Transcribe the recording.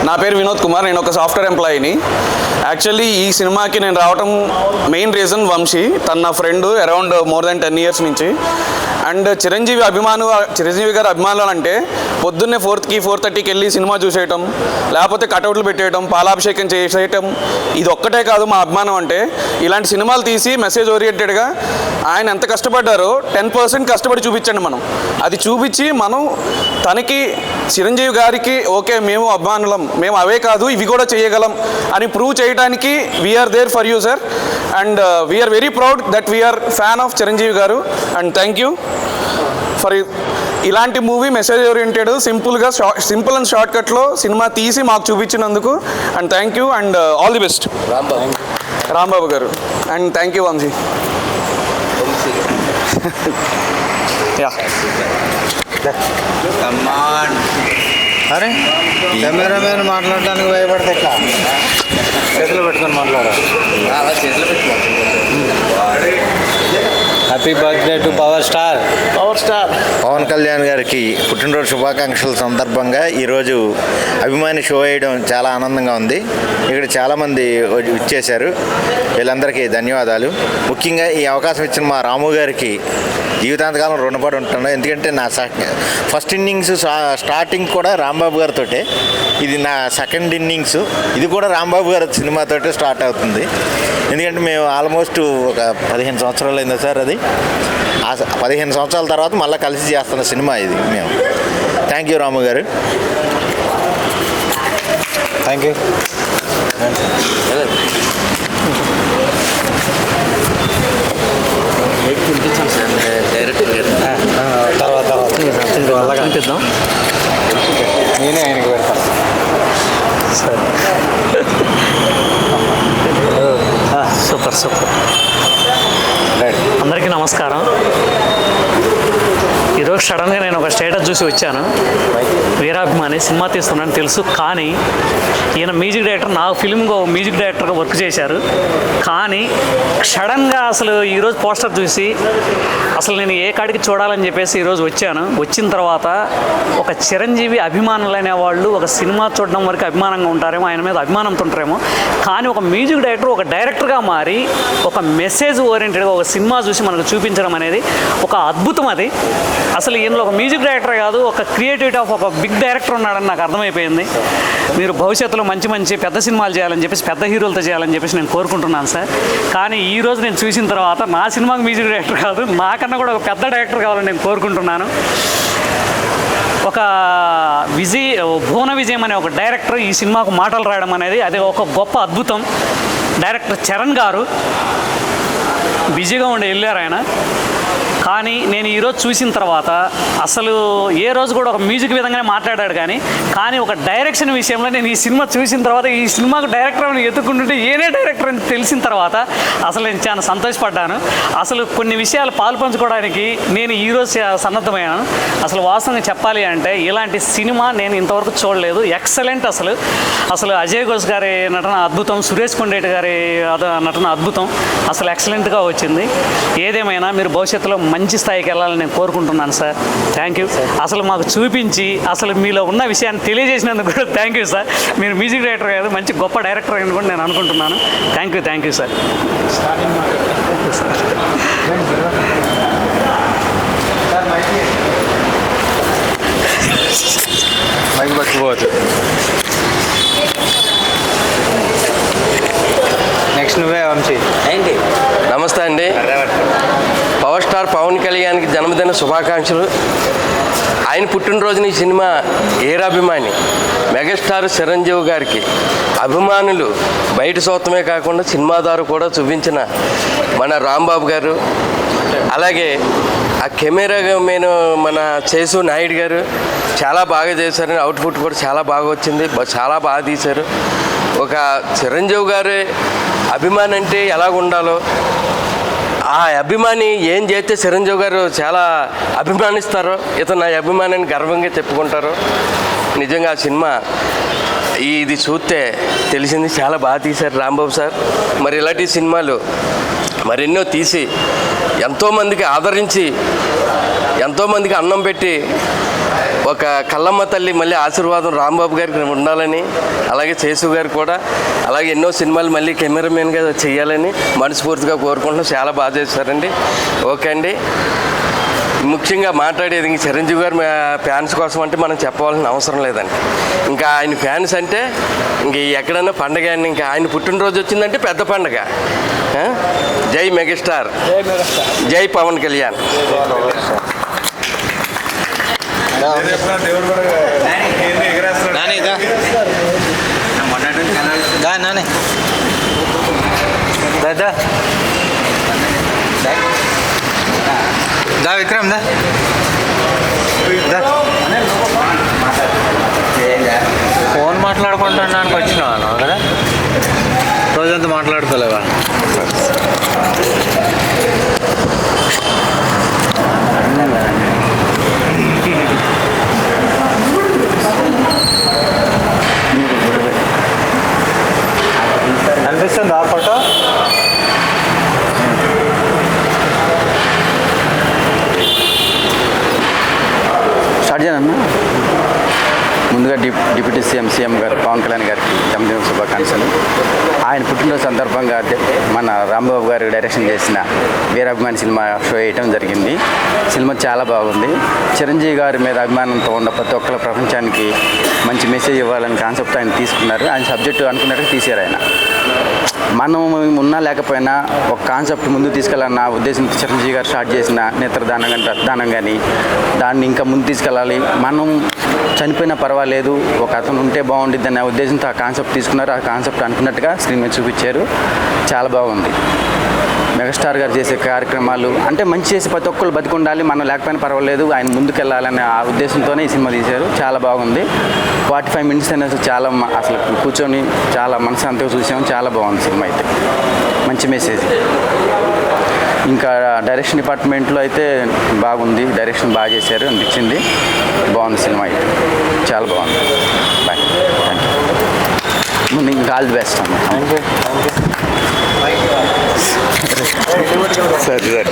నా పేరు వినోద్ కుమార్, నేను ఒక సాఫ్ట్వేర్ ఎంప్లాయీని. యాక్చువల్లీ ఈ సినిమాకి నేను రావటం మెయిన్ రీజన్ వంశీ. తన నా friend around more than 10 years నుంచి. అండ్ చిరంజీవి గారి అభిమానులు అంటే పొద్దున్నే 4:30కి వెళ్ళి సినిమా చూసేయటం, లేకపోతే కటౌట్లు పెట్టేయటం, పాలాభిషేకం చేసేయటం, ఇది ఒక్కటే కాదు మా అభిమానం అంటే. ఇలాంటి సినిమాలు తీసి మెసేజ్ ఓరియంటెడ్గా ఆయన ఎంత కష్టపడ్డారో 10% కష్టపడి చూపించండి మనం. అది చూపించి మనం తనకి చిరంజీవి గారికి ఓకే మేము అభిమానులం, మేము అవే కాదు ఇవి కూడా చేయగలం అని ప్రూవ్ చేయడానికి we are there for you sir. And we are very proud that we are fan of Chiranjeevi garu. And thank you for ఇలాంటి movie message oriented simple and short కట్లో సినిమా తీసి మాకు చూపించినందుకు. And thank you and all the best Rambabu garu. And thank you Vamshi. Yeah అరే cameraman మాట్లాడడానికి భయపడితే ఎట్లా? చేతులు పెట్టుకొని మాట్లాడాలి. Happy birthday to power star Pawan Kalyan గారికి పుట్టినరోజు శుభాకాంక్షల సందర్భంగా ఈరోజు అభిమాని షో వేయడం చాలా ఆనందంగా ఉంది. ఇక్కడ చాలామంది ఇచ్చేశారు, వీళ్ళందరికీ ధన్యవాదాలు. ముఖ్యంగా ఈ అవకాశం ఇచ్చిన మా రాము గారికి జీవితాంతకాలం రుణపడి ఉంటాను. ఎందుకంటే నా ఫస్ట్ ఇన్నింగ్స్ స్టార్టింగ్ కూడా రాంబాబు గారితో, ఇది నా సెకండ్ ఇన్నింగ్స్, ఇది కూడా రాంబాబు గారి సినిమాతో స్టార్ట్ అవుతుంది. ఎందుకంటే మేము ఆల్మోస్ట్ ఒక 15 సంవత్సరాలు అయిందా సార్, అది 15 సంవత్సరాల తర్వాత మళ్ళీ కలిసి చేస్తున్న సినిమా ఇది మేము. థ్యాంక్ యూ రాము గారు. Thank you. తర్వాత కనిపిద్దాం, నేనే ఆయనకి పెడతాను. సరే సూపర్. అందరికీ నమస్కారం. ఈరోజు సడన్గా నేను ఒక స్టేటస్ చూసి వచ్చాను. వీరాభిమాని సినిమా తీస్తున్నాను తెలుసు, కానీ ఈయన మ్యూజిక్ డైరెక్టర్, నా ఫిల్మ్గా మ్యూజిక్ డైరెక్టర్గా వర్క్ చేశారు. కానీ సడన్గా అసలు ఈరోజు పోస్టర్ చూసి అసలు నేను ఏ కాడికి చూడాలని చెప్పేసి ఈరోజు వచ్చాను. వచ్చిన తర్వాత ఒక చిరంజీవి అభిమానులు అనేవాళ్ళు ఒక సినిమా చూడడం వరకు అభిమానంగా ఉంటారేమో, ఆయన మీద అభిమానంతో ఉంటారేమో, కానీ ఒక మ్యూజిక్ డైరెక్టర్ ఒక డైరెక్టర్గా మారి ఒక మెసేజ్ ఓరియంటెడ్గా ఒక సినిమా చూసి మనకు చూపించడం అనేది ఒక అద్భుతం. అది అసలు ఈయనలో ఒక మ్యూజిక్ డైరెక్టర్ కాదు, ఒక క్రియేటివిటీ ఆఫ్ ఒక బిగ్ డైరెక్టర్ ఉన్నాడని నాకు అర్థమైపోయింది. మీరు భవిష్యత్తులో మంచి పెద్ద సినిమాలు చేయాలని చెప్పేసి, పెద్ద హీరోలతో చేయాలని చెప్పేసి నేను కోరుకుంటున్నాను సార్. కానీ ఈరోజు నేను చూసిన తర్వాత నా సినిమాకి మ్యూజిక్ డైరెక్టర్ కాదు, నాకన్నా కూడా ఒక పెద్ద డైరెక్టర్ కావాలని నేను కోరుకుంటున్నాను. ఒక భువన విజయం అనే ఒక డైరెక్టర్ ఈ సినిమాకు మాటలు రాయడం అనేది అది ఒక గొప్ప అద్భుతం. డైరెక్టర్ చరణ్ గారు బిజీగా ఉండి వెళ్ళారు ఆయన. కానీ నేను ఈరోజు చూసిన తర్వాత అసలు ఏ రోజు కూడా ఒక మ్యూజిక్ విధంగానే మాట్లాడాడు, కానీ ఒక డైరెక్షన్ విషయంలో నేను ఈ సినిమా చూసిన తర్వాత ఈ సినిమాకు డైరెక్టర్ అని ఎత్తుకుంటుంటే ఏనే డైరెక్టర్ అని తెలిసిన తర్వాత అసలు నేను చాలా సంతోషపడ్డాను. అసలు కొన్ని విషయాలు పాల్పంచుకోవడానికి నేను ఈరోజు సన్నద్ధమయ్యాను. అసలు వాస్తవంగా చెప్పాలి అంటే ఇలాంటి సినిమా నేను ఇంతవరకు చూడలేదు. ఎక్సలెంట్. అసలు అజయ్ ఘోష్ గారి నటన అద్భుతం, సురేష్ కొండేటి గారి నటన అద్భుతం. అసలు ఎక్సలెంట్గా వచ్చింది. ఏదేమైనా మీరు భవిష్యత్తులో మంచి స్థాయికి వెళ్ళాలని నేను కోరుకుంటున్నాను సార్. Thank you. అసలు మాకు చూపించి అసలు మీలో ఉన్న విషయాన్ని తెలియజేసినందుకు కూడా థ్యాంక్ యూ సార్. మీరు మ్యూజిక్ డైరెక్టర్ కాదు, మంచి గొప్ప డైరెక్టర్ అని కూడా నేను అనుకుంటున్నాను. Thank you sir. నెక్స్ట్ నువ్వే వంశీ. నమస్తే అండి. పవర్ స్టార్ పవన్ కళ్యాణ్కి జన్మదిన శుభాకాంక్షలు. ఆయన పుట్టినరోజున ఈ సినిమా వీరాభిమాని మెగాస్టార్ చిరంజీవి గారికి అభిమానులు బయట సొత్తమే కాకుండా సినిమా ద్వారా కూడా చూపించిన మన రాంబాబు గారు, అలాగే ఆ కెమెరా మెయిన్ మన చేసు నాయుడు గారు చాలా బాగా చేశారు. అవుట్పుట్ కూడా చాలా బాగా వచ్చింది, చాలా బాగా తీశారు. ఒక చిరంజీవి గారి అభిమాని అంటే ఎలాగ ఉండాలో, ఆ అభిమాని ఏం చేస్తే చిరంజీవి గారు చాలా అభిమానిస్తారో, ఇతను నా అభిమానిని గర్వంగా చెప్పుకుంటారో. నిజంగా ఆ సినిమా ఇది చూస్తే తెలిసింది, చాలా బాగా తీశారు రాంబాబు సార్. మరి ఇలాంటి సినిమాలు మరెన్నో తీసి ఎంతోమందికి ఆదరించి ఎంతోమందికి అన్నం పెట్టి ఒక కల్లమ్మ తల్లి మళ్ళీ ఆశీర్వాదం రాంబాబు గారికి ఉండాలని, అలాగే శేషు గారు కూడా అలాగే ఎన్నో సినిమాలు మళ్ళీ కెమెరామెన్గా చేయాలని మనస్ఫూర్తిగా కోరుకుంటున్నాం. చాలా బాగా చేశారండి. ఓకే అండి. ముఖ్యంగా మాట్లాడేది ఇంక చిరంజీవి గారు ఫ్యాన్స్ కోసం అంటే మనం చెప్పవలసిన అవసరం లేదండి. ఇంకా ఆయన ఫ్యాన్స్ అంటే ఇంక ఎక్కడైనా పండగ అండి. ఇంకా ఆయన పుట్టినరోజు వచ్చిందంటే పెద్ద పండగ. జై మెగాస్టార్, జై పవన్ కళ్యాణ్. దా విక్రమ్ దా ఫోన్ మాట్లాడుకుంటున్నానికి వచ్చినాను కదా, రోజంతా మాట్లాడుకోలేవా? అనిపిస్తుంది ఆ ఫోటో. స్టార్ట్ చేయనన్నా. ముందుగా డిప్యూటీ సీఎం గారు పవన్ కళ్యాణ్ గారికి జన్మదిన శుభాకాంక్షలు. ఆయన పుట్టినరోజు సందర్భంగా మన రాంబాబు గారు డైరెక్షన్ చేసిన వీరాభిమాని సినిమా షో వేయటం జరిగింది. సినిమా చాలా బాగుంది. చిరంజీవి గారి మీద అభిమానంతో ఉన్న ప్రతి ఒక్కరి ప్రపంచానికి మంచి మెసేజ్ ఇవ్వాలని కాన్సెప్ట్ ఆయన తీసుకున్నారు. ఆయన సబ్జెక్టు అనుకున్నట్టు తీశారు. ఆయన మనం ఉన్నా లేకపోయినా ఒక కాన్సెప్ట్ ముందు తీసుకెళ్ళాలన్న ఉద్దేశంతో చిరంజీవి గారు స్టార్ట్ చేసిన నేత్రదానం కానీ రక్తదానం కానీ దాన్ని ఇంకా ముందు తీసుకెళ్ళాలి. మనం చనిపోయినా పర్వాలేదు, ఒక అతను ఉంటే బాగుండిద్ది అనే ఉద్దేశంతో ఆ కాన్సెప్ట్ తీసుకున్నారు. ఆ కాన్సెప్ట్ అనుకున్నట్టుగా స్క్రీన్ మీద చూపించారు. చాలా బాగుంది. మెగాస్టార్ గారు చేసే కార్యక్రమాలు అంటే మంచి చేసి ప్రతి ఒక్కరు బతికుండాలి, మనం లేకపోయినా పర్వాలేదు, ఆయన ముందుకెళ్ళాలనే ఆ ఉద్దేశంతోనే ఈ సినిమా తీశారు. చాలా బాగుంది. 45 మినిట్స్ అనేది చాలా అసలు కూర్చొని చాలా మనశాంతిగా చూసాము. చాలా బాగుంది సినిమా అయితే. మంచి మెసేజ్. ఇంకా డైరెక్షన్ డిపార్ట్మెంట్లో అయితే బాగుంది. డైరెక్షన్ బాగా చేశారు అనిపించింది. బాగుంది సినిమా అయితే. చాలా బాగుంది. బాయ్. Thank you. ముందు ఇంకా ఆల్ ది బెస్ట్ అమ్మ. సరే సరే.